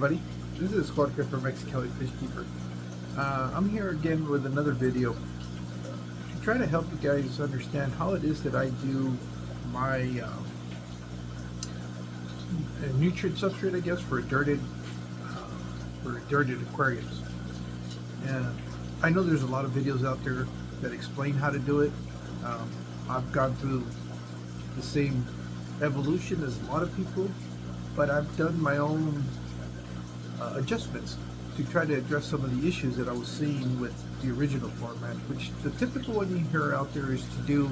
everybody, this is Jorge from Mexicali Fish Keeper. I'm here again with another video to try to help you guys understand how it is that I do my nutrient substrate, I guess, for dirted aquariums. And I know there's a lot of videos out there that explain how to do it. I've gone through the same evolution as a lot of people, but I've done my own adjustments to try to address some of the issues that I was seeing with the original format, which the typical one you hear out there is to do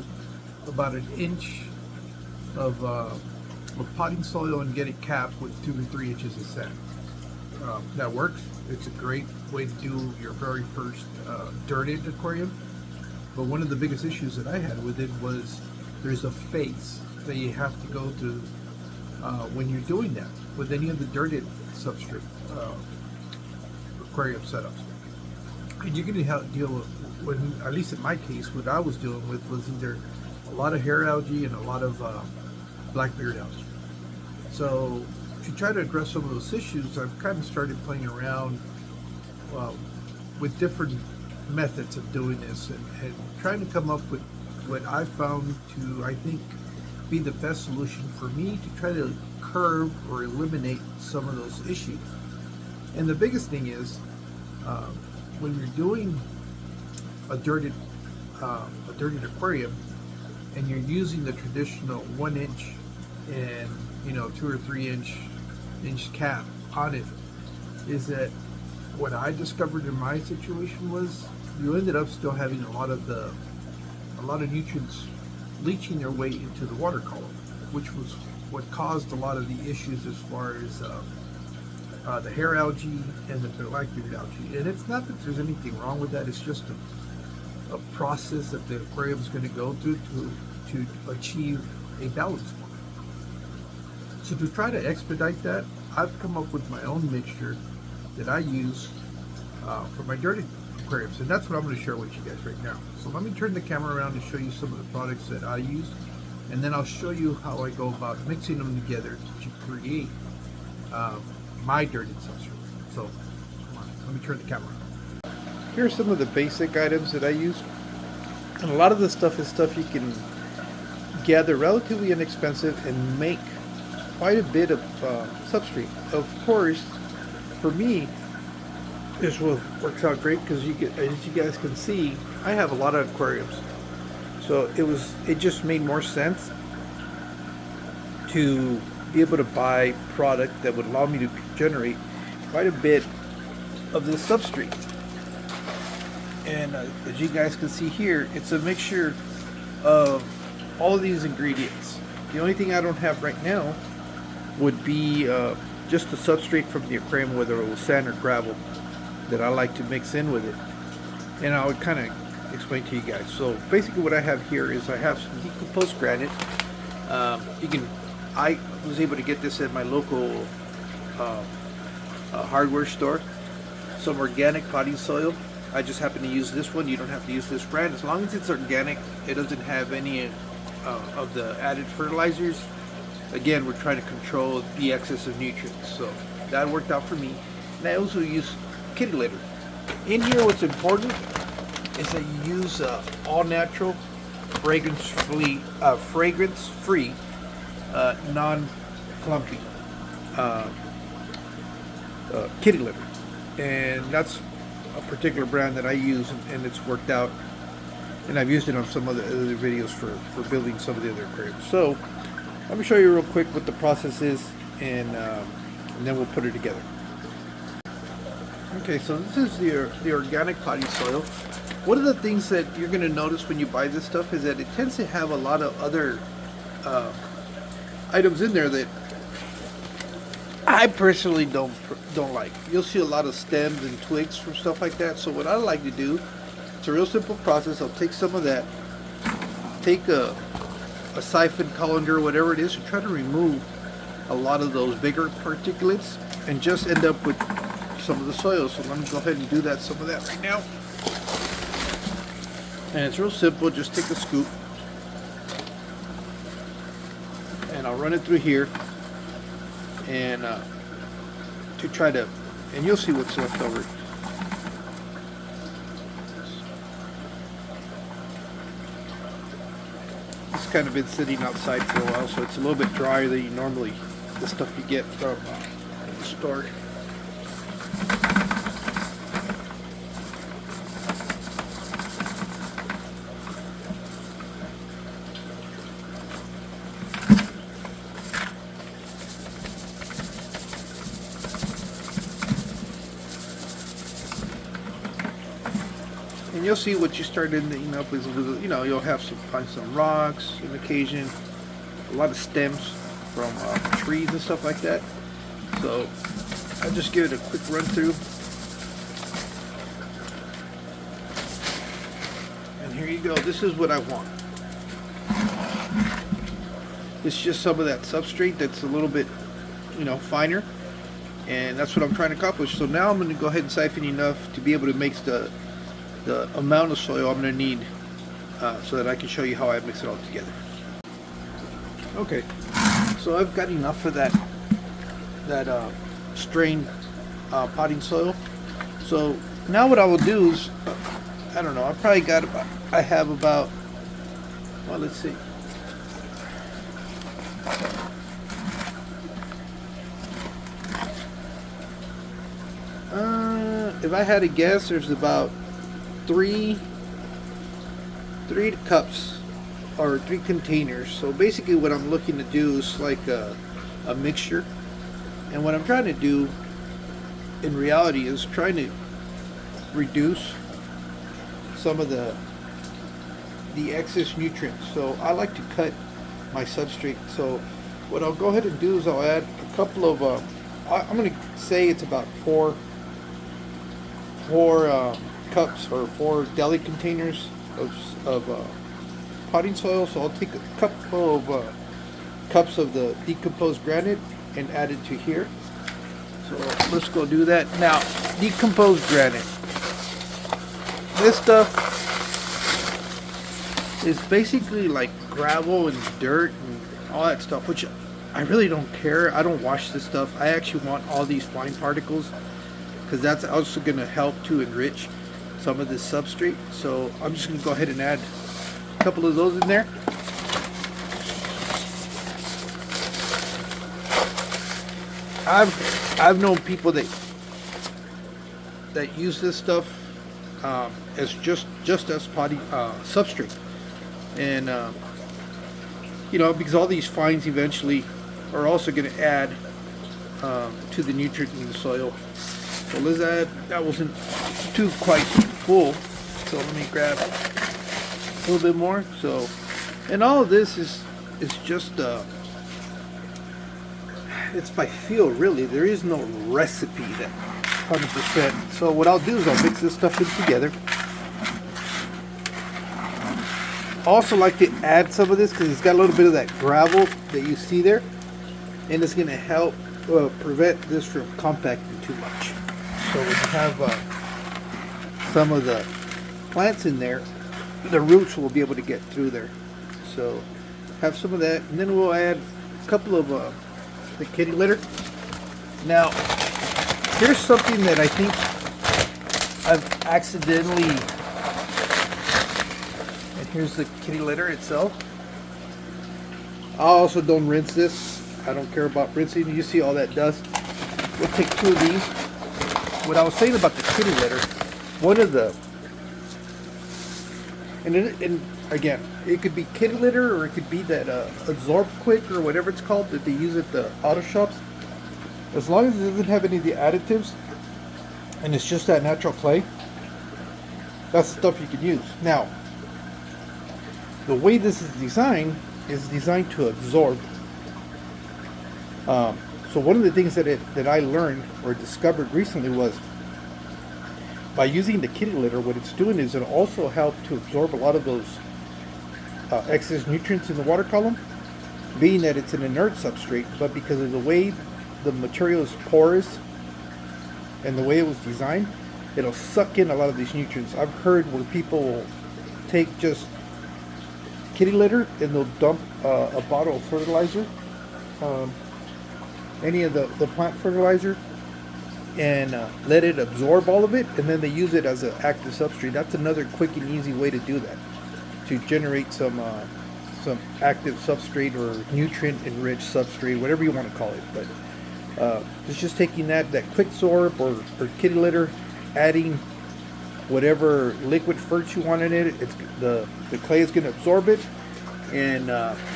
about an inch of potting soil and get it capped with 2 to 3 inches of sand. That works. It's a great way to do your very first dirted aquarium. But one of the biggest issues that I had with it was there's a phase that you have to go through when you're doing that with any of the dirted substrate aquarium setups. And you're going to deal with, when, at least in my case, what I was dealing with was either a lot of hair algae and a lot of blackbeard algae. So to try to address some of those issues, I've kind of started playing around with different methods of doing this and trying to come up with what I found to, I think, be the best solution for me to try to curb or eliminate some of those issues. And the biggest thing is when you're doing a dirted aquarium and you're using the traditional 1 inch and 2 or 3 inch cap on it, is that what I discovered in my situation was you ended up still having a lot of nutrients leaching their way into the water column, which was what caused a lot of the issues as far as the hair algae and the blackbeard algae. And it's not that there's anything wrong with that, it's just a process that the aquarium is going to go through to achieve a balanced one. So to try to expedite that, I've come up with my own mixture that I use for my dirty aquariums, and that's what I'm going to share with you guys right now. So let me turn the camera around and show you some of the products that I use, and then I'll show you how I go about mixing them together to create my dirty substrate. So come on, let me turn the camera around. Here are some of the basic items that I use, and a lot of this stuff is stuff you can gather relatively inexpensive and make quite a bit of substrate. Of course, for me, this works out great because as you guys can see, I have a lot of aquariums, so it just made more sense to be able to buy product that would allow me to generate quite a bit of this substrate. And as you guys can see here, it's a mixture of all of these ingredients. The only thing I don't have right now would be just the substrate from the aquarium, whether it was sand or gravel, that I like to mix in with it. And I would kind of explain to you guys. So basically what I have here is I have some decomposed granite. I was able to get this at my local hardware store. Some organic potting soil. I just happen to use this one. You don't have to use this brand. As long as it's organic, it doesn't have any of the added fertilizers. Again, we're trying to control the excess of nutrients. So that worked out for me. And I also use kitty litter. In here, what's important is that you use all natural, fragrance-free, non-clumpy kitty litter, and that's a particular brand that I use, and it's worked out. And I've used it on some other videos for building some of the other aquariums. So let me show you real quick what the process is, and then we'll put it together. Okay, so this is the organic potting soil. One of the things that you're going to notice when you buy this stuff is that it tends to have a lot of other items in there that I personally don't like. You'll see a lot of stems and twigs from stuff like that. So what I like to do, it's a real simple process. I'll take some of that, take a siphon colander, whatever it is, and try to remove a lot of those bigger particulates and just end up with some of the soil. So let me go ahead and do some of that right now. And it's real simple. Just take a scoop and I'll run it through here, and to try to, and you'll see what's left over. It's kind of been sitting outside for a while, so it's a little bit drier than you normally, the stuff you get from the store. And you'll see what you start ending up with, you know, you'll have find some rocks on occasion, a lot of stems from trees and stuff like that. So I'll just give it a quick run through. And here you go. This is what I want. It's just some of that substrate that's a little bit, you know, finer. And that's what I'm trying to accomplish. So now I'm going to go ahead and siphon enough to be able to mix the amount of soil I'm going to need so that I can show you how I mix it all together. Okay, so I've got enough for that strained potting soil. So now what I will do is, I don't know, I have about, well, let's see. If I had to guess, there's about three cups or 3 containers. So basically what I'm looking to do is like a mixture, and what I'm trying to do in reality is trying to reduce some of the excess nutrients. So I like to cut my substrate. So what I'll go ahead and do is I'll add a couple of I'm going to say it's about four cups or 4 deli containers of potting soil. So I'll take a couple of cups of the decomposed granite and add it to here. So let's go do that. Now, decomposed granite. This stuff is basically like gravel and dirt and all that stuff, which I really don't care. I don't wash this stuff. I actually want all these fine particles because that's also going to help to enrich some of this substrate. So I'm just going to go ahead and add a couple of those in there. I've known people that use this stuff as just as potting substrate, and you know, because all these fines eventually are also going to add to the nutrient in the soil. So let's add, that wasn't too quite full, so let me grab a little bit more. So, and all of this is just it's by feel, really. There is no recipe that 100%. So what I'll do is I'll mix this stuff in together. I also like to add some of this because it's got a little bit of that gravel that you see there, and it's going to help prevent this from compacting too much. So when you have some of the plants in there, the roots will be able to get through there. So have some of that, and then we'll add a couple of the kitty litter. Now, here's something that I think I've accidentally, and here's the kitty litter itself. I also don't rinse this. I don't care about rinsing. You see all that dust. We'll take 2 of these. What I was saying about the kitty litter, one of the, and again, it could be kitty litter or it could be that absorb quick or whatever it's called that they use at the auto shops. As long as it doesn't have any of the additives and it's just that natural clay, that's the stuff you can use. Now, the way this is designed to absorb. So one of the things that I learned or discovered recently was by using the kitty litter, what it's doing is it'll also help to absorb a lot of those excess nutrients in the water column, being that it's an inert substrate, but because of the way the material is porous and the way it was designed, it'll suck in a lot of these nutrients. I've heard where people will take just kitty litter and they'll dump a bottle of fertilizer, any of the plant fertilizer, and let it absorb all of it, and then they use it as an active substrate. That's another quick and easy way to do that, to generate some active substrate or nutrient enriched substrate, whatever you want to call it. But it's just taking that quick sorb or kitty litter, adding whatever liquid ferts you want in it. It's the clay is going to absorb it, and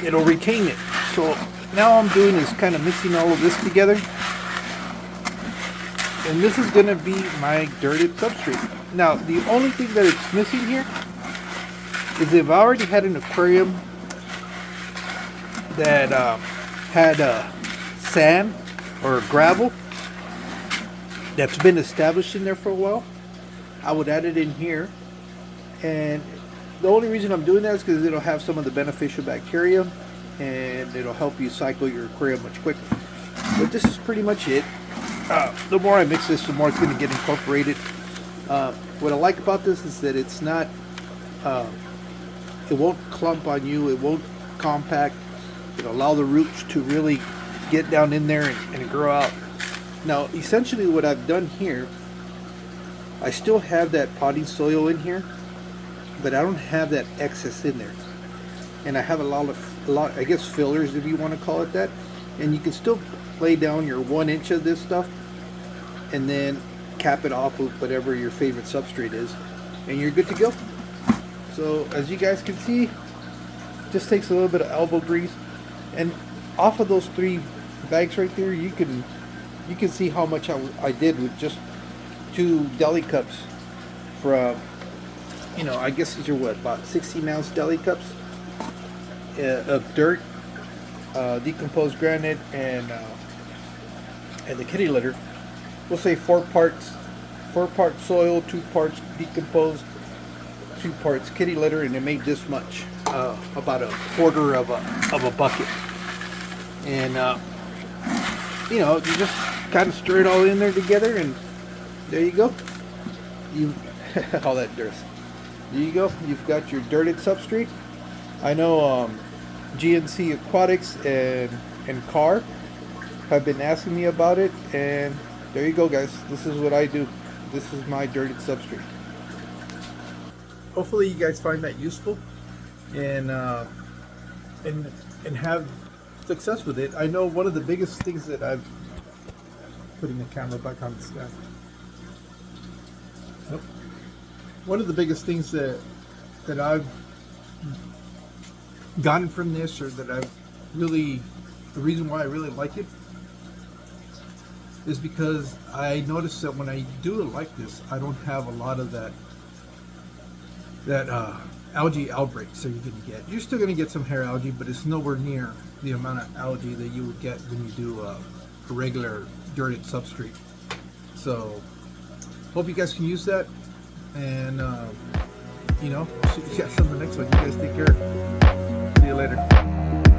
it'll retain it. So now I'm doing is kind of mixing all of this together, and this is going to be my dirted substrate. Now the only thing that it's missing here is if I already had an aquarium that had sand or gravel that's been established in there for a while, I would add it in here. And the only reason I'm doing that is because it'll have some of the beneficial bacteria, and it'll help you cycle your aquarium much quicker. But this is pretty much it. The more I mix this, the more it's going to get incorporated. What I like about this is that it's not, it won't clump on you, it won't compact. It'll allow the roots to really get down in there and grow out. Now essentially what I've done here, I still have that potting soil in here, but I don't have that excess in there. And I have a lot I guess fillers, if you want to call it that. And you can still lay down your 1 inch of this stuff and then cap it off with whatever your favorite substrate is, and you're good to go. So as you guys can see, just takes a little bit of elbow grease, and off of those 3 bags right there, you can see how much I did with just 2 deli cups from, you know, I guess these are what, about 16-ounce deli cups of dirt, decomposed granite, and the kitty litter. We'll say 4 parts soil, 2 parts decomposed, 2 parts kitty litter, and it made this much, about a quarter of a bucket. And you know, you just kind of stir it all in there together, and there you go. You all that dirt. There you go. You've got your dirted substrate. I know GNC Aquatics and Carr have been asking me about it, and there you go, guys. This is what I do. This is my dirted substrate. Hopefully you guys find that useful and have success with it. I know one of the biggest things that I've putting the camera back on the stand. Nope. One of the biggest things that I've gotten from this, or that I've really, the reason why I really like it, is because I noticed that when I do it like this, I don't have a lot of that algae outbreaks that you're going to get. You're still going to get some hair algae, but it's nowhere near the amount of algae that you would get when you do a regular dirted substrate. So hope you guys can use that, and you know, see you guys on the next one. You guys take care. See you later.